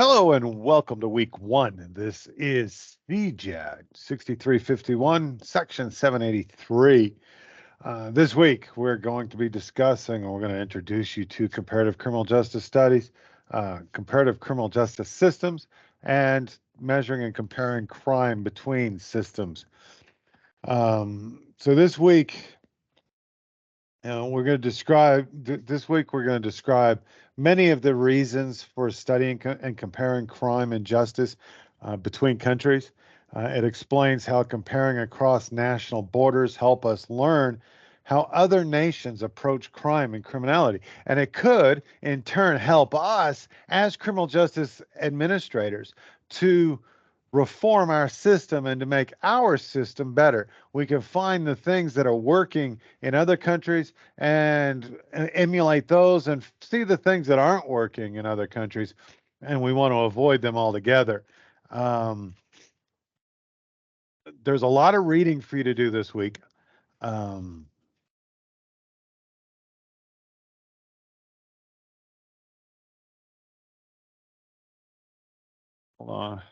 Hello and welcome to week one. This is CJAG 6351, section 783. This week, we're going to be discussing, and we're going to introduce you to comparative criminal justice studies, comparative criminal justice systems, and measuring and comparing crime between systems. So this week, we're going to describe, this week, we're going to describe many of the reasons for studying and comparing crime and justice between countries. It explains how comparing across national borders help us learn how other nations approach crime and criminality. And it could, in turn, help us as criminal justice administrators to reform our system and to make our system better. We can find the things that are working in other countries and emulate those and see the things that aren't working in other countries, and we want to avoid them altogether. Um, there's a lot of reading for you to do this week. Um, Hold on.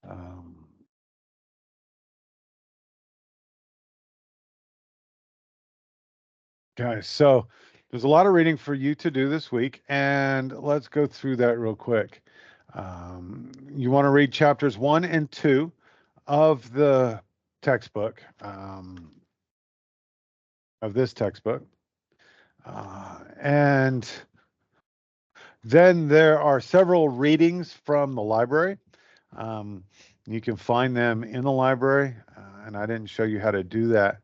Um, okay, so there's a lot of reading for you to do this week, and let's go through that real quick. You want to read chapters 1 and 2 of the textbook, of this textbook. And then there are several readings from the library. Um, you can find them in the library, and I didn't show you how to do that.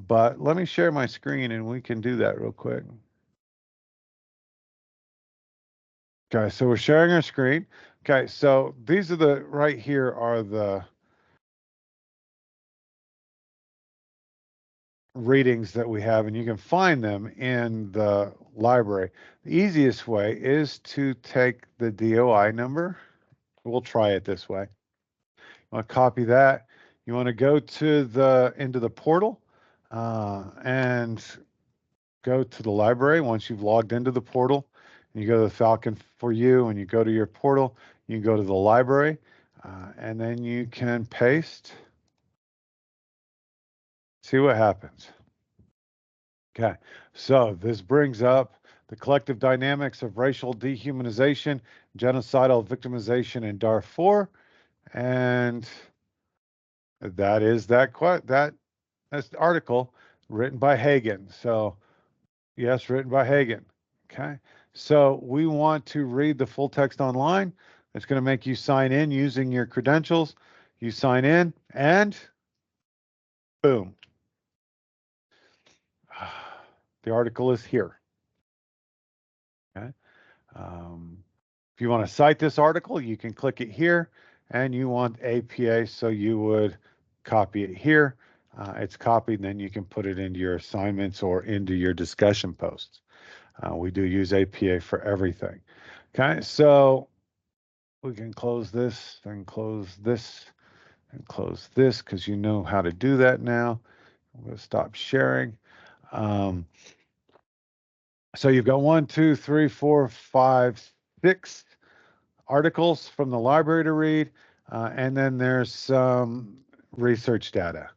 But let me share my screen and we can do that real quick. Okay, so we're sharing our screen. Okay, so these are right here are the readings that we have, and you can find them in the library. The easiest way is to take the DOI number. We'll try it this way. You want to copy that. You want to go to into the portal and go to the library. Once you've logged into the portal, and you go to the Falcon for You, and you go to your portal, you go to the library, and then you can paste. See what happens. Okay, so this brings up the collective dynamics of racial dehumanization, genocidal victimization in Darfur, and that is that's the article written by Hagen. So yes, written by Hagen. Okay, so we want to read the full text online. It's going to make you sign in using your credentials. You sign in, and boom, the article is here. Okay. Um, if you want to cite this article, you can click it here, and you want APA, so you would copy it here. It's copied, and then you can put it into your assignments or into your discussion posts. We do use APA for everything. Okay, so we can close this, then close this, and close this because you know how to do that now. I'm going to stop sharing. Um, so you've got 1, 2, 3, 4, 5, 6 articles from the library to read, and then there's some research data.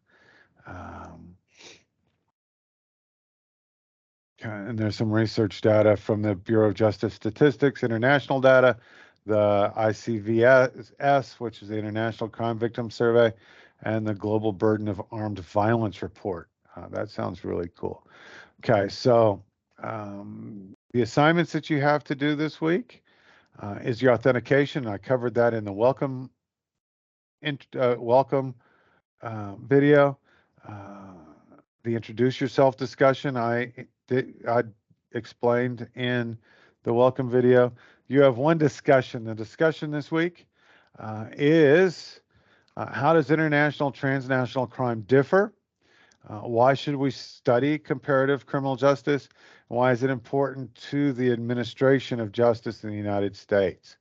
Um, and there's some research data from the Bureau of Justice Statistics, international data, the ICVS, which is the International Crime Victim Survey, and the Global Burden of Armed Violence Report. That sounds really cool. Okay, so the assignments that you have to do this week is your authentication. I covered that in the welcome video. Uh, the introduce yourself discussion I explained in the welcome video. You have one discussion. The discussion this week is how does international transnational crime differ? Why should we study comparative criminal justice? Why is it important to the administration of justice in the United States?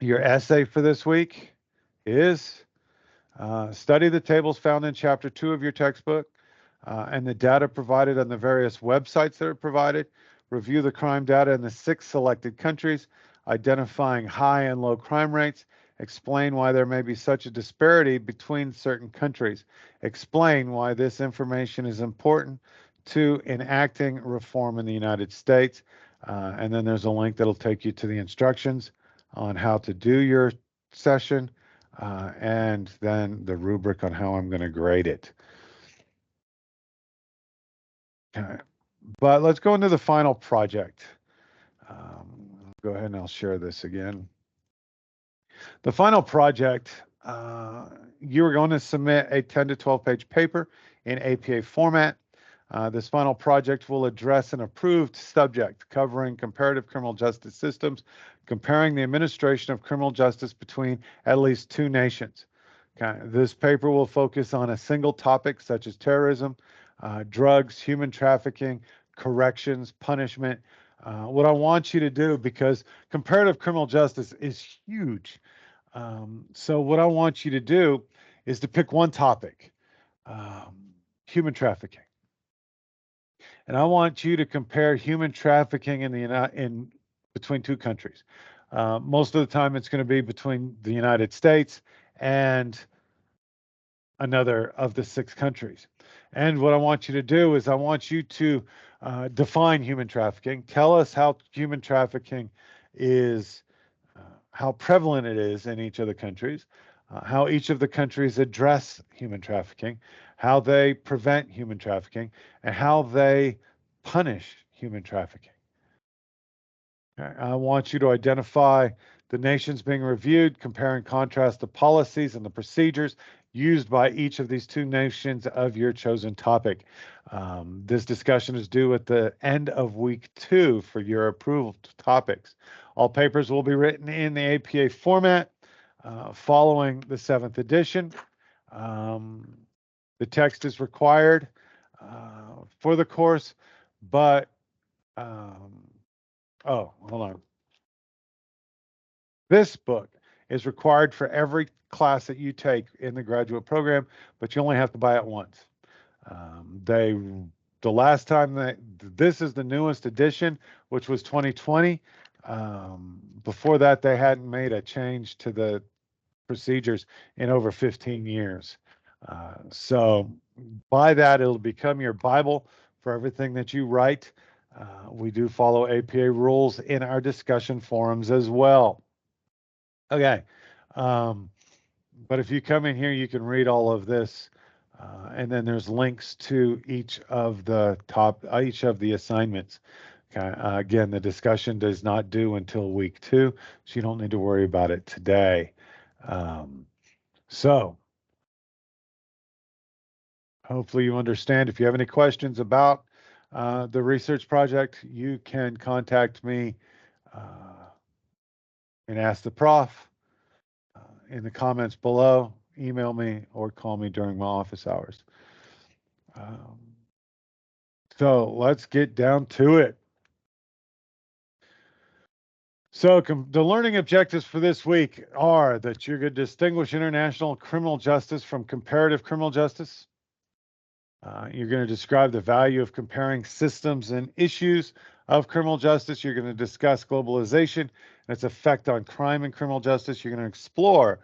Your essay for this week is study the tables found in Chapter 2 of your textbook and the data provided on the various websites that are provided. review the crime data in the 6 selected countries, identifying high and low crime rates, explain why there may be such a disparity between certain countries, explain why this information is important to enacting reform in the United States. And then there's a link that'll take you to the instructions on how to do your session, and then the rubric on how I'm going to grade it. Okay. But let's go into the final project. Go ahead and I'll share this again. The final project, you are going to submit a 10 to 12 page paper in APA format. This final project will address an approved subject covering comparative criminal justice systems, comparing the administration of criminal justice between at least 2 nations. Okay. This paper will focus on a single topic such as terrorism, drugs, human trafficking, corrections, punishment. What I want you to do, because comparative criminal justice is huge. So what I want you to do is to pick one topic, human trafficking. And I want you to compare human trafficking in between 2 countries. Most of the time, it's going to be between the United States and another of the 6 countries. And what I want you to do is I want you to define human trafficking. Tell us how human trafficking is, how prevalent it is in each of the countries, how each of the countries address human trafficking, how they prevent human trafficking, and how they punish human trafficking. Okay. I want you to identify the nations being reviewed, compare and contrast the policies and the procedures used by each of these 2 nations of your chosen topic. This discussion is due at the end of week 2 for your approval topics. All papers will be written in the APA format following the 7th edition. The text is required for the course, but oh, hold on. This book is required for every class that you take in the graduate program, but you only have to buy it once. The last time this is the newest edition, which was 2020. Before that, they hadn't made a change to the procedures in over 15 years. So by that, it'll become your Bible for everything that you write. We do follow APA rules in our discussion forums as well. Okay. But if you come in here, you can read all of this. And then there's links to each of the assignments. Okay. Again, the discussion does not due until week 2, so you don't need to worry about it today. So hopefully you understand. If you have any questions about the research project, you can contact me and ask the prof in the comments below, email me, or call me during my office hours. So let's get down to it. So the learning objectives for this week are that you're going to distinguish international criminal justice from comparative criminal justice. You're going to describe the value of comparing systems and issues of criminal justice. You're going to discuss globalization and its effect on crime and criminal justice. You're going to explore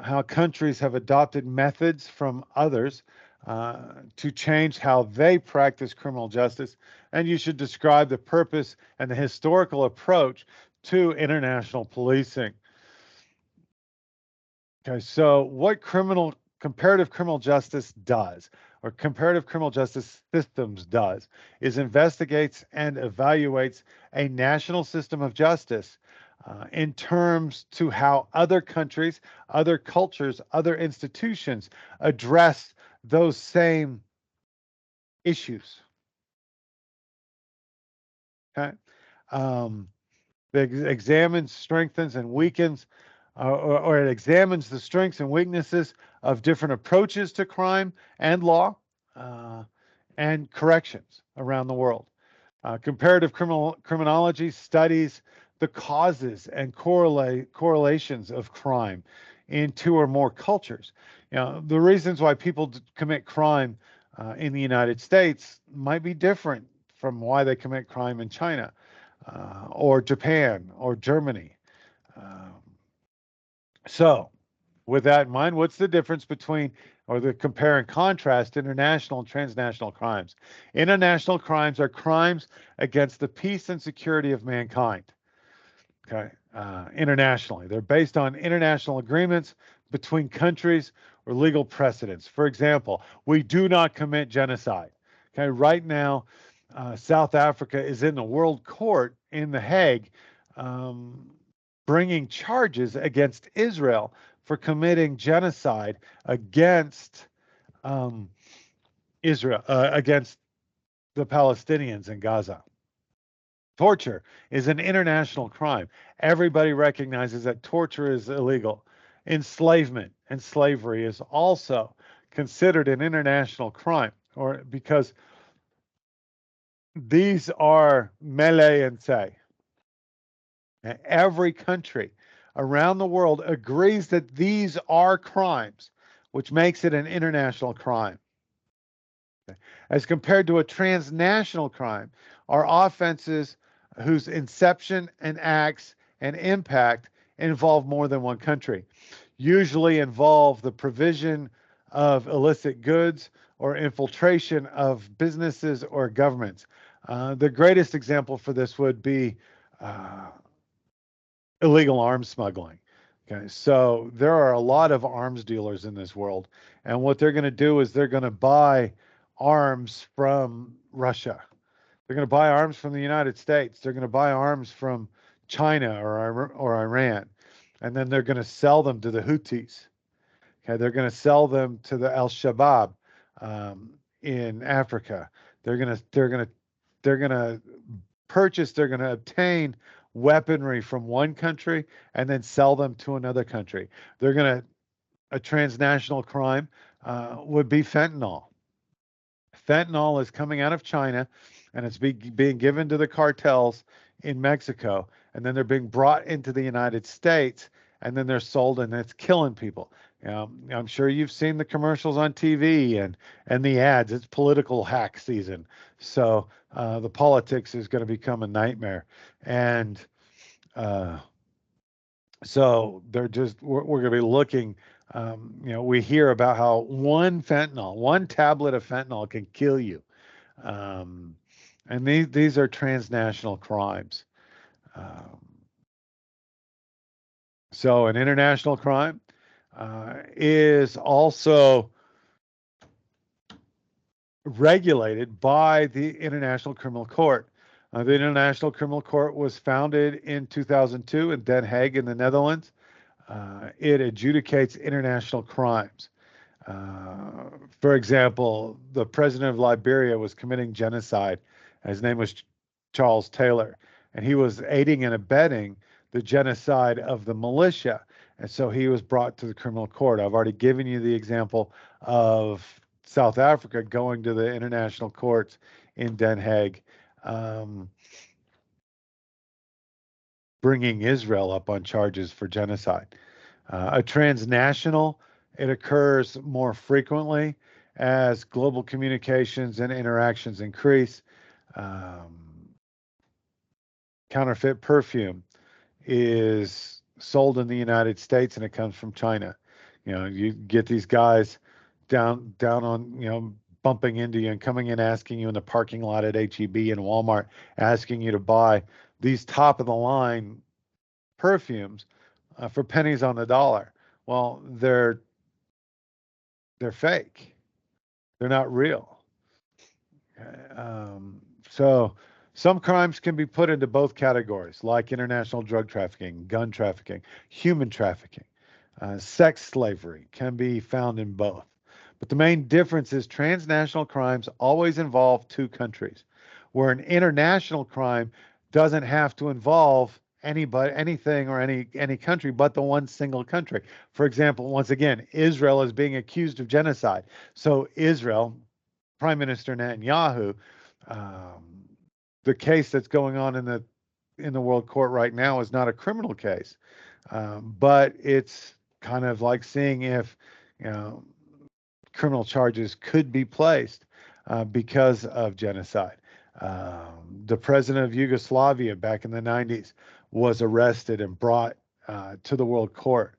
how countries have adopted methods from others to change how they practice criminal justice. And you should describe the purpose and the historical approach to international policing. Okay, so what comparative criminal justice does, or comparative criminal justice systems does, is investigates and evaluates a national system of justice in terms to how other countries, other cultures, other institutions address those same issues. Okay. It examines, strengthens, and weakens, or it examines the strengths and weaknesses of different approaches to crime and law and corrections around the world. Comparative criminology studies the causes and correlations of crime in 2 or more cultures. You know, the reasons why people commit crime in the United States might be different from why they commit crime in China, or Japan, or Germany. Um, so, with that in mind, what's the difference between, or the compare and contrast, international and transnational crimes? International crimes are crimes against the peace and security of mankind. Okay, internationally, they're based on international agreements between countries or legal precedents. For example, we do not commit genocide. Okay, right now, South Africa is in the World Court in The Hague, um, bringing charges against Israel for committing genocide against um, Israel, against the Palestinians in Gaza. Torture is an international crime. Everybody recognizes that torture is illegal. Enslavement and slavery is also considered an international crime, or because these are mele and se. Every country around the world agrees that these are crimes, which makes it an international crime. As compared to a transnational crime, are offenses whose inception and acts and impact involve more than one country, usually involve the provision of illicit goods or infiltration of businesses or governments. The greatest example for this would be illegal arms smuggling. Okay, so there are a lot of arms dealers in this world, and what they're going to do is they're going to buy arms from Russia. They're going to buy arms from the United States. They're going to buy arms from China or Iran, and then they're going to sell them to the Houthis. Okay, they're going to sell them to the Al Shabaab in Africa. They're going to purchase. They're going to obtain weaponry from one country and then sell them to another country. A transnational crime would be fentanyl. Fentanyl is coming out of China and it's being given to the cartels in Mexico, and then they're being brought into the United States, and then they're sold, and it's killing people. I'm sure you've seen the commercials on TV and the ads. It's political hack season, so the politics is going to become a nightmare, and so we're going to be looking. We hear about how one tablet of fentanyl can kill you. And these are transnational crimes. So an international crime is also regulated by the International Criminal Court. The International Criminal Court was founded in 2002 in Den Haag in the Netherlands. It adjudicates international crimes. For example, the president of Liberia was committing genocide. His name was Charles Taylor, and he was aiding and abetting the genocide of the militia. And so he was brought to the criminal court. I've already given you the example of South Africa going to the international courts in Den Haag, bringing Israel up on charges for genocide. A transnational, it occurs more frequently as global communications and interactions increase. Counterfeit perfume is sold in the United States and it comes from China. You get these guys down on, bumping into you and coming in asking you in the parking lot at HEB and Walmart, asking you to buy these top of the line perfumes for pennies on the dollar. Well, they're fake. They're not real. So some crimes can be put into both categories, like international drug trafficking, gun trafficking, human trafficking. Sex slavery can be found in both. But the main difference is transnational crimes always involve two countries, where an international crime doesn't have to involve anything or any country but the one single country. For example, once again, Israel is being accused of genocide. So Israel, Prime Minister Netanyahu, the case that's going on in the World Court right now is not a criminal case, but it's kind of like seeing if criminal charges could be placed because of genocide. The president of Yugoslavia back in the 90s was arrested and brought to the World Court.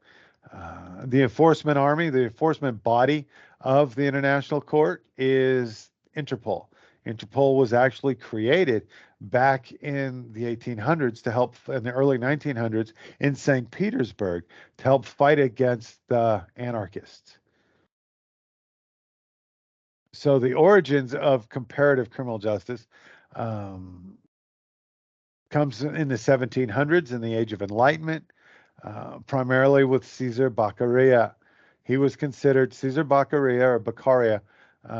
The enforcement army, the enforcement body of the International Court is Interpol. Interpol was actually created back in the 1800s to help, in the early 1900s, in St. Petersburg, to help fight against the anarchists. So the origins of comparative criminal justice comes in the 1700s, in the Age of Enlightenment, primarily with Caesar Beccaria. He was considered, Caesar Beccaria, or Beccaria,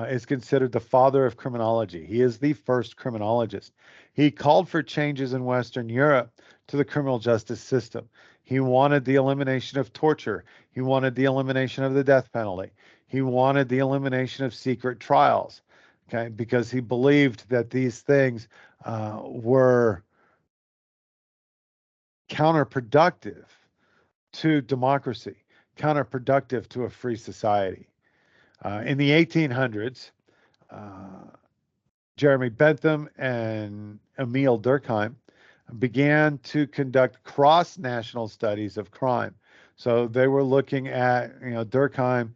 is considered the father of criminology. He is the first criminologist. He called for changes in Western Europe to the criminal justice system. He wanted the elimination of torture. He wanted the elimination of the death penalty. He wanted the elimination of secret trials, okay, because he believed that these things were counterproductive to democracy, counterproductive to a free society. In the 1800s, Jeremy Bentham and Emile Durkheim began to conduct cross-national studies of crime. So they were looking at, Durkheim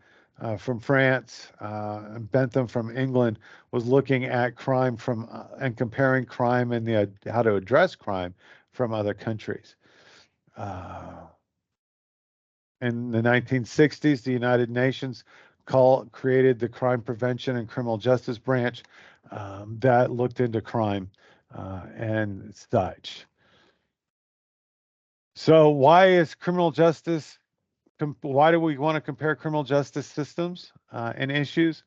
from France and Bentham from England was looking at crime from and comparing crime and how to address crime from other countries. In the 1960s, the United Nations created the Crime Prevention and Criminal Justice Branch that looked into crime and such. So why is criminal justice, why do we want to compare criminal justice systems and issues?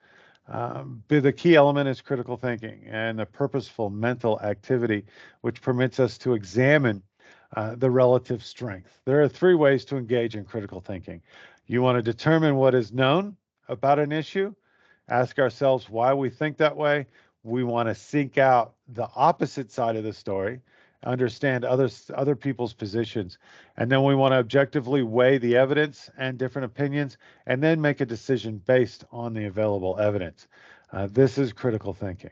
The key element is critical thinking and the purposeful mental activity, which permits us to examine the relative strength. There are three ways to engage in critical thinking. You want to determine what is known about an issue, ask ourselves why we think that way. We want to seek out the opposite side of the story, understand other people's positions, and then we want to objectively weigh the evidence and different opinions, and then make a decision based on the available evidence. This is critical thinking.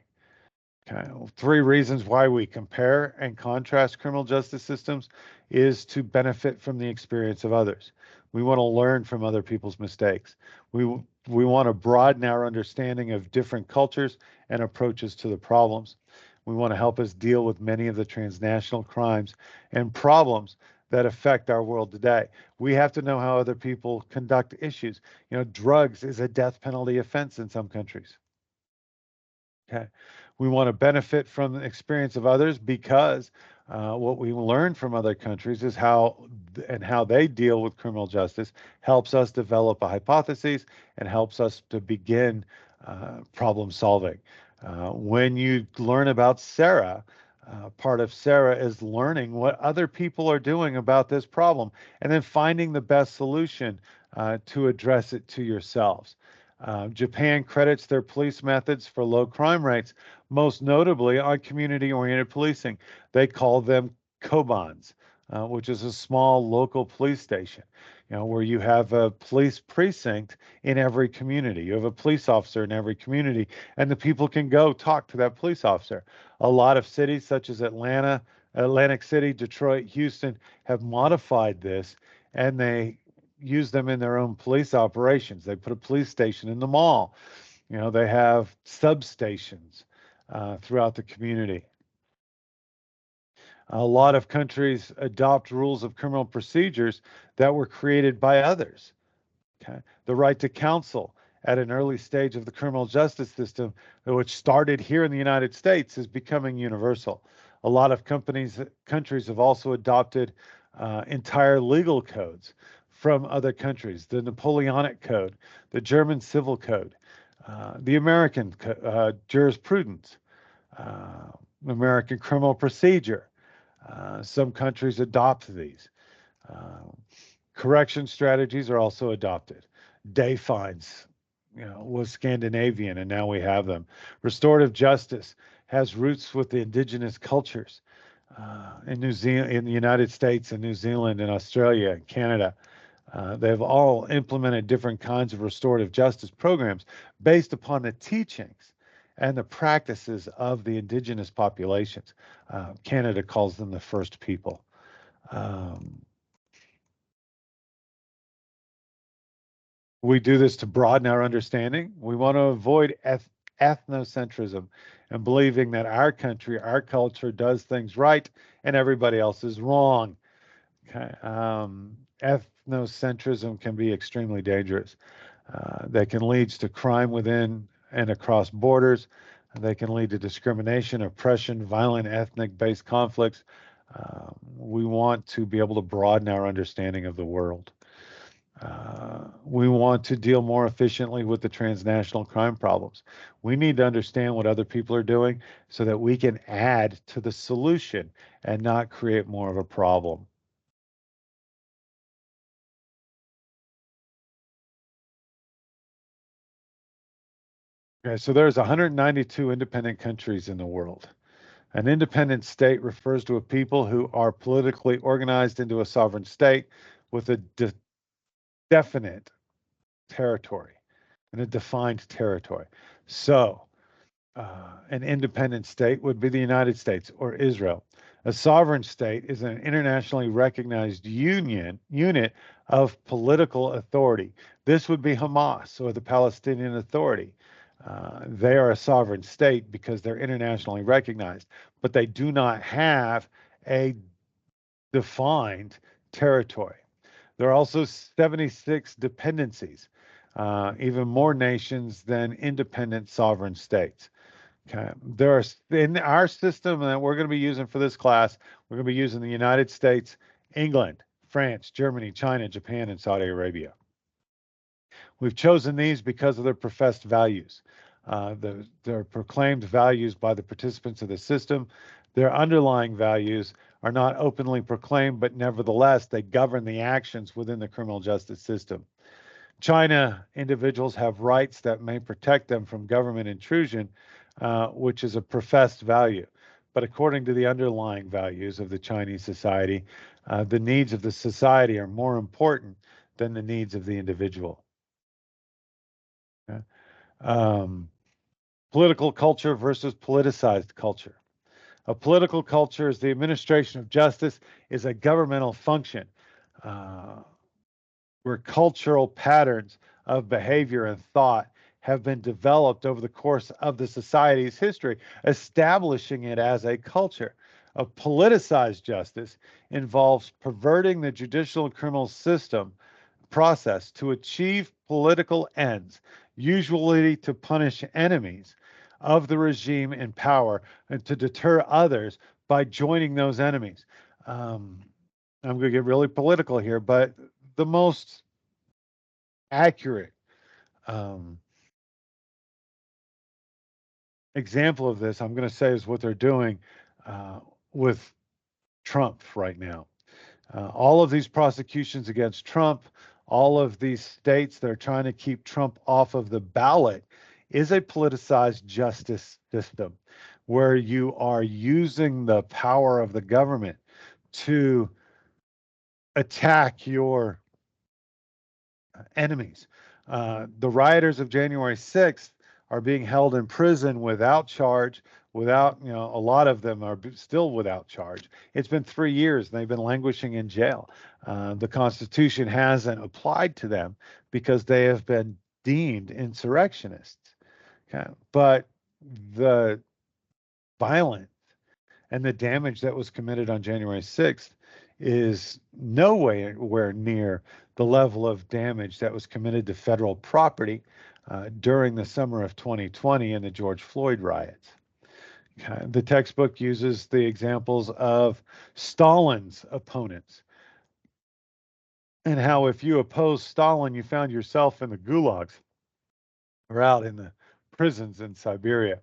Okay. Three reasons why we compare and contrast criminal justice systems is to benefit from the experience of others. We want to learn from other people's mistakes. We want to broaden our understanding of different cultures and approaches to the problems. We want to help us deal with many of the transnational crimes and problems that affect our world today. We have to know how other people conduct issues. Drugs is a death penalty offense in some countries. Okay. We want to benefit from the experience of others because what we learn from other countries is how they deal with criminal justice helps us develop a hypothesis and helps us to begin problem solving. When you learn about SARA, part of SARA is learning what other people are doing about this problem and then finding the best solution to address it to yourselves. Japan credits their police methods for low crime rates, most notably on community-oriented policing. They call them kobans, which is a small local police station, where you have a police precinct in every community. You have a police officer in every community, and the people can go talk to that police officer. A lot of cities, such as Atlanta, Atlantic City, Detroit, Houston, have modified this, and they use them in their own police operations. They put a police station in the mall. They have substations throughout the community. A lot of countries adopt rules of criminal procedures that were created by others. Okay? The right to counsel at an early stage of the criminal justice system, which started here in the United States, is becoming universal. A lot of countries have also adopted entire legal codes from other countries, the Napoleonic Code, the German Civil Code, the American jurisprudence, American criminal procedure. Some countries adopt these. Correction strategies are also adopted. Day fines, was Scandinavian, and now we have them. Restorative justice has roots with the indigenous cultures in New Zealand, in the United States, and New Zealand, and Australia, and Canada. They've all implemented different kinds of restorative justice programs based upon the teachings and the practices of the indigenous populations. Canada calls them the First People. We do this to broaden our understanding. We want to avoid ethnocentrism and believing that our country, our culture does things right and everybody else is wrong. Okay. Ethnocentrism can be extremely dangerous. They can lead to crime within and across borders. They can lead to discrimination, oppression, violent ethnic-based conflicts. We want to be able to broaden our understanding of the world. We want to deal more efficiently with the transnational crime problems. We need to understand what other people are doing so that we can add to the solution and not create more of a problem. Okay, so there's 192 independent countries in the world. An independent state refers to a people who are politically organized into a sovereign state with a definite territory and a defined territory. So, an independent state would be the United States or Israel. A sovereign state is an internationally recognized unit of political authority. This would be Hamas or the Palestinian Authority. They are a sovereign state because they're internationally recognized, but they do not have a defined territory. There are also 76 dependencies, even more nations than independent sovereign states. Okay. There are in our system that we're going to be using for this class, we're going to be using the United States, England, France, Germany, China, Japan, and Saudi Arabia. We've chosen these because of their professed values. Their proclaimed values by the participants of the system. Their underlying values are not openly proclaimed, but nevertheless, they govern the actions within the criminal justice system. China individuals have rights that may protect them from government intrusion, which is a professed value. But according to the underlying values of the Chinese society, the needs of the society are more important than the needs of the individual. Okay? Political culture versus politicized culture. A political culture is the administration of justice is a governmental function where cultural patterns of behavior and thought have been developed over the course of the society's history, establishing it as a culture. A politicized justice involves perverting the judicial and criminal system process to achieve political ends, usually to punish enemies of the regime in power and to deter others by joining those enemies. I'm going to get really political here, but the most accurate example of this, I'm going to say, is what they're doing with Trump right now. All of these prosecutions against Trump, all of these states that are trying to keep Trump off of the ballot, is a politicized justice system where you are using the power of the government to attack your enemies. The rioters of January 6th are being held in prison without charge, a lot of them are still without charge. It's been 3 years and they've been languishing in jail. The Constitution hasn't applied to them because they have been deemed insurrectionists. Okay? But the violence and the damage that was committed on January 6th is nowhere near the level of damage that was committed to federal property during the summer of 2020 in the George Floyd riots. Okay. The textbook uses the examples of Stalin's opponents and how if you opposed Stalin, you found yourself in the gulags or out in the prisons in Siberia.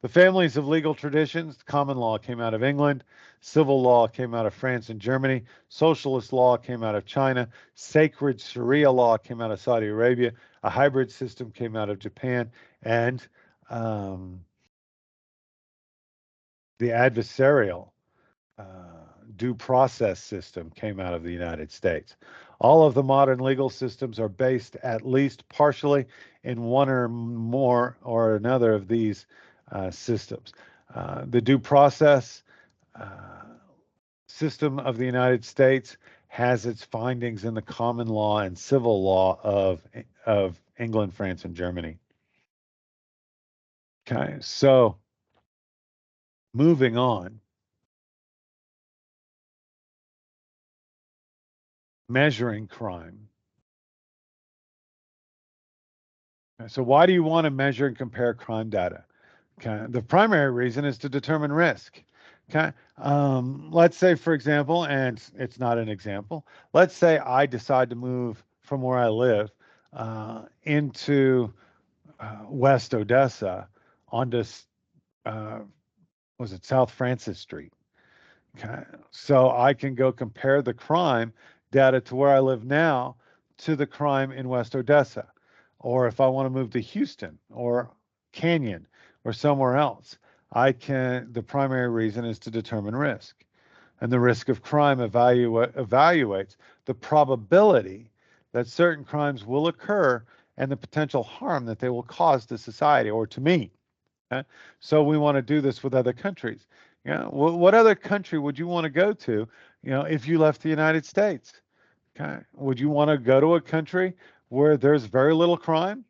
The families of legal traditions, common law came out of England, civil law came out of France and Germany, socialist law came out of China, sacred Sharia law came out of Saudi Arabia, a hybrid system came out of Japan, and the adversarial due process system came out of the United States. All of the modern legal systems are based at least partially in one or more or another of these systems. The due process system of the United States has its findings in the common law and civil law of England, France, and Germany. Okay, so moving on, measuring crime. Okay, so why do you want to measure and compare crime data? Okay, the primary reason is to determine risk. Okay, let's say, for example, and it's not an example, let's say I decide to move from where I live into West Odessa onto, was it South Francis Street? Okay, so I can go compare the crime data to where I live now to the crime in West Odessa. Or if I want to move to Houston or Canyon or somewhere else, the primary reason is to determine risk. And the risk of crime evaluates the probability that certain crimes will occur and the potential harm that they will cause to society or to me. Okay? So we want to do this with other countries. What other country would you want to go to, if you left the United States? Okay. Would you want to go to a country where there's very little crime?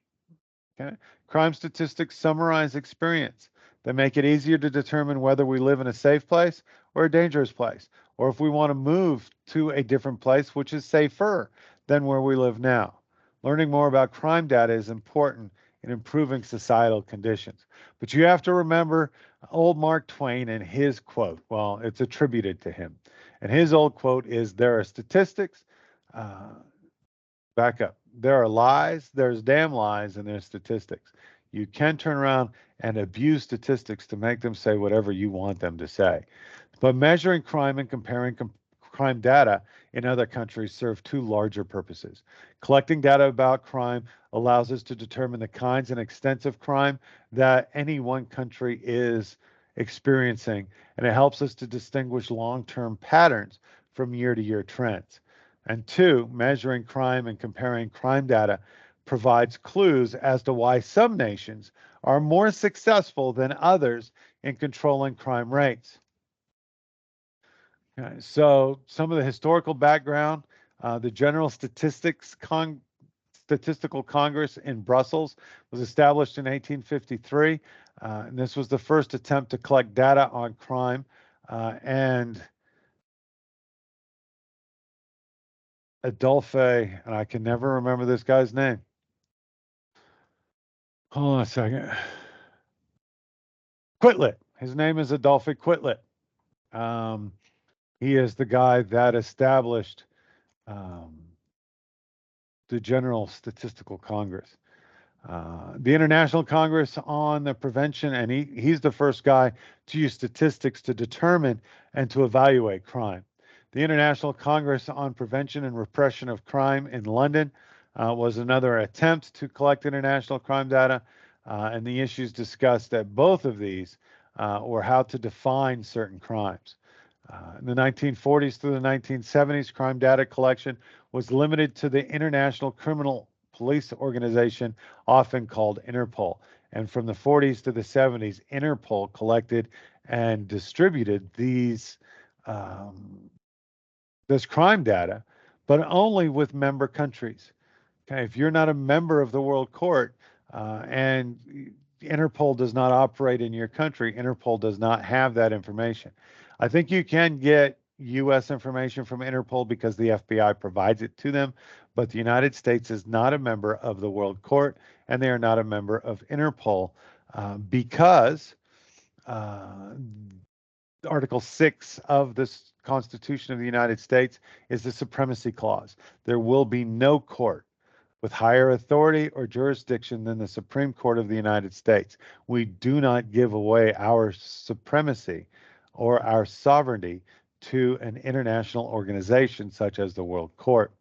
Okay. Crime statistics summarize experience. They make it easier to determine whether we live in a safe place or a dangerous place, or if we want to move to a different place which is safer than where we live now. Learning more about crime data is important in improving societal conditions. But you have to remember old Mark Twain and his quote. Well, it's attributed to him. And his old quote is, there are statistics. Back up. There are lies, there's damn lies, and there's statistics. You can turn around and abuse statistics to make them say whatever you want them to say. But measuring crime and comparing crime data in other countries serve two larger purposes. Collecting data about crime allows us to determine the kinds and extents of crime that any one country is experiencing, and it helps us to distinguish long-term patterns from year-to-year trends. And two, measuring crime and comparing crime data provides clues as to why some nations are more successful than others in controlling crime rates. Okay, so some of the historical background, the General Statistical Congress in Brussels was established in 1853, and this was the first attempt to collect data on crime, and Adolphe, and I can never remember this guy's name. Hold on a second. Quitlet. His name is Adolphe Quitlet. He is the guy that established the General Statistical Congress. The International Congress on the Prevention, and he's the first guy to use statistics to determine and to evaluate crime. The International Congress on Prevention and Repression of Crime in London was another attempt to collect international crime data, and the issues discussed at both of these were how to define certain crimes. In the 1940s through the 1970s, crime data collection was limited to the International Criminal Police Organization, often called Interpol. And from the 40s to the 70s, Interpol collected and distributed this crime data, but only with member countries. Okay, if you're not a member of the World Court and Interpol does not operate in your country, Interpol does not have that information. I think you can get U.S. information from Interpol because the FBI provides it to them, but the United States is not a member of the World Court, and they are not a member of Interpol because Article 6 of this Constitution of the United States is the Supremacy Clause. There will be no court with higher authority or jurisdiction than the Supreme Court of the United States. We do not give away our supremacy or our sovereignty to an international organization such as the World Court.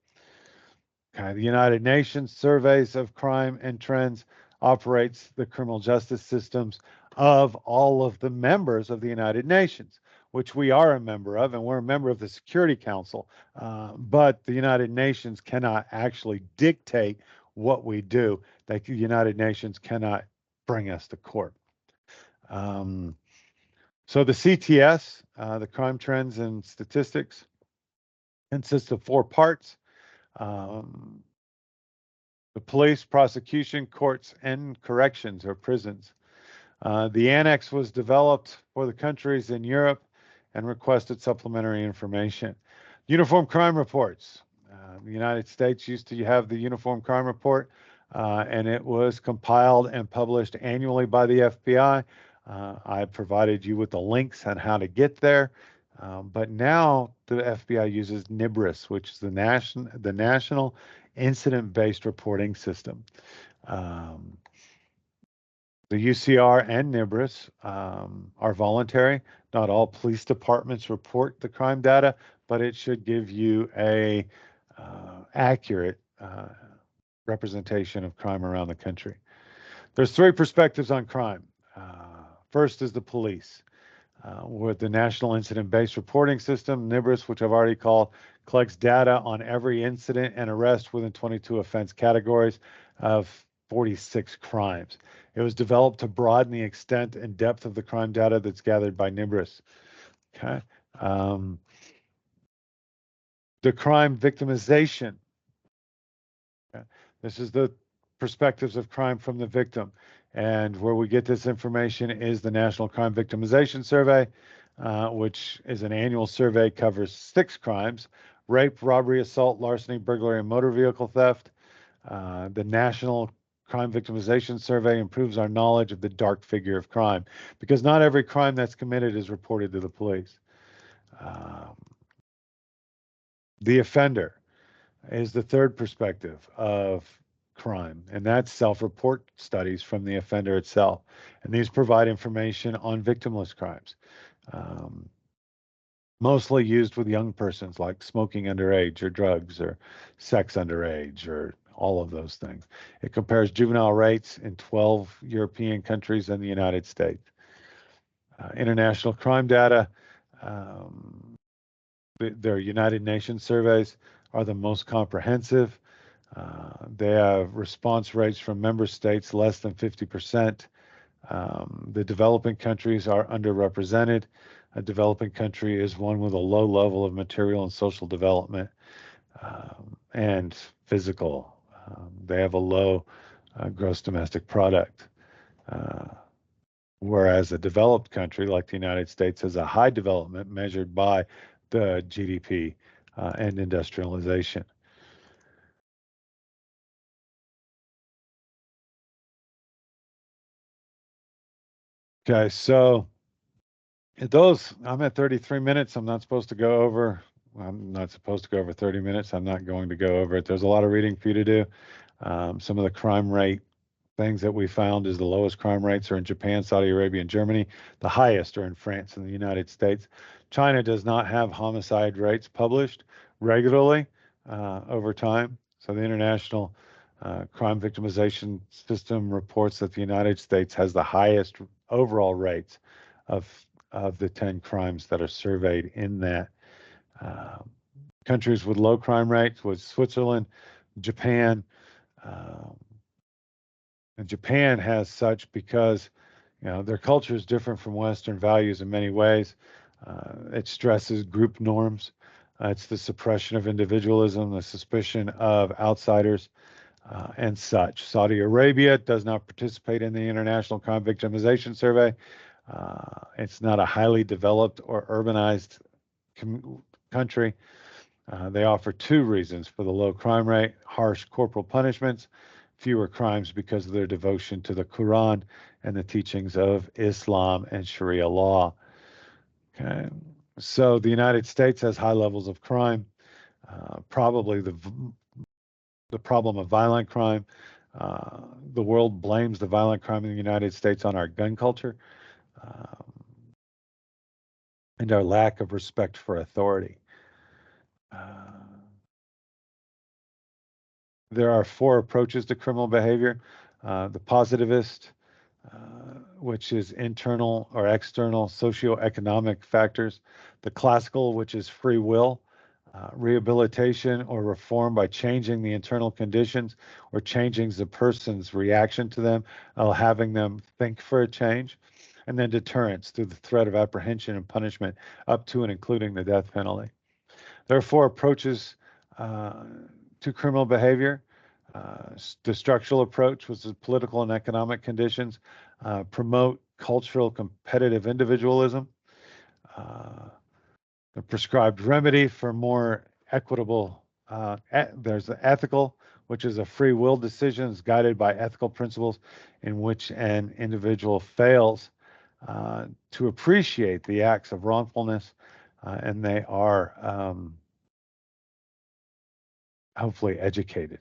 Okay, the United Nations surveys of crime and trends operates the criminal justice systems of all of the members of the United Nations, which we are a member of, and we're a member of the Security Council. But the United Nations cannot actually dictate what we do. The United Nations cannot bring us to court. So the CTS, the Crime Trends and Statistics, consists of 4 parts. The police, prosecution, courts, and corrections or prisons. The annex was developed for the countries in Europe and requested supplementary information. Uniform crime reports. The United States used to have the Uniform Crime Report, and it was compiled and published annually by the FBI. I provided you with the links on how to get there. But now the FBI uses NIBRIS, which is the National Incident-Based Reporting System. The UCR and NIBRIS are voluntary. Not all police departments report the crime data, but it should give you a accurate representation of crime around the country. There's 3 perspectives on crime. First is the police. With the National Incident-Based Reporting System, NIBRIS, which I've already called, collects data on every incident and arrest within 22 offense categories of 46 crimes. It was developed to broaden the extent and depth of the crime data that's gathered by NIBRIS. Okay. The crime victimization. Okay. This is the perspectives of crime from the victim. And where we get this information is the National Crime Victimization Survey, which is an annual survey, covers 6 crimes: rape, robbery, assault, larceny, burglary, and motor vehicle theft. The National Crime Victimization Survey improves our knowledge of the dark figure of crime, because not every crime that's committed is reported to the police. The offender is the third perspective of crime, and that's self-report studies from the offender itself. And these provide information on victimless crimes, mostly used with young persons, like smoking underage or drugs or sex underage or all of those things. It compares juvenile rates in 12 European countries and the United States. International crime data, their United Nations surveys are the most comprehensive. They have response rates from member states less than 50%. The developing countries are underrepresented. A developing country is one with a low level of material and social development and physical. They have a low gross domestic product. Whereas a developed country like the United States has a high development measured by the GDP and industrialization. Okay, so I'm at 33 minutes. I'm not supposed to go over. I'm not supposed to go over 30 minutes. I'm not going to go over it. There's a lot of reading for you to do. Some of the crime rate things that we found is the lowest crime rates are in Japan, Saudi Arabia, and Germany. The highest are in France and the United States. China does not have homicide rates published regularly over time. So the International Crime Victimization System reports that the United States has the highest overall rates of the 10 crimes that are surveyed in that. Countries with low crime rates was Switzerland, Japan. And Japan has such because their culture is different from Western values in many ways. It stresses group norms. It's the suppression of individualism, the suspicion of outsiders, and such. Saudi Arabia does not participate in the International Crime Victimization Survey. It's not a highly developed or urbanized country. They offer 2 reasons for the low crime rate: harsh corporal punishments, fewer crimes because of their devotion to the Quran and the teachings of Islam and Sharia law. Okay. So the United States has high levels of crime, probably the problem of violent crime. The world blames the violent crime in the United States on our gun culture and our lack of respect for authority. There are 4 approaches to criminal behavior. The positivist, which is internal or external socioeconomic factors. The classical, which is free will, rehabilitation or reform by changing the internal conditions or changing the person's reaction to them, having them think for a change. and then deterrence through the threat of apprehension and punishment up to and including the death penalty. There are 4 approaches to criminal behavior. The structural approach was the political and economic conditions, promote cultural competitive individualism, the prescribed remedy for more equitable, there's the ethical, which is a free will decisions guided by ethical principles in which an individual fails to appreciate the acts of wrongfulness, and they are hopefully educated.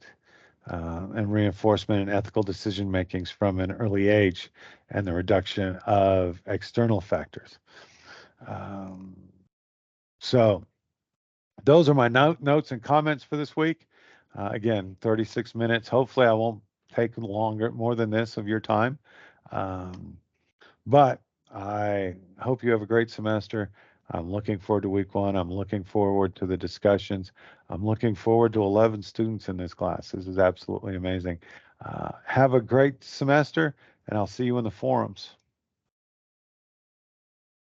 And reinforcement in ethical decision makings from an early age, and the reduction of external factors. So those are my notes and comments for this week. Again, 36 minutes. Hopefully I won't take more than this of your time. But I hope you have a great semester. I'm looking forward to week 1. I'm looking forward to the discussions. I'm looking forward to 11 students in this class. This is absolutely amazing. Have a great semester, and I'll see you in the forums.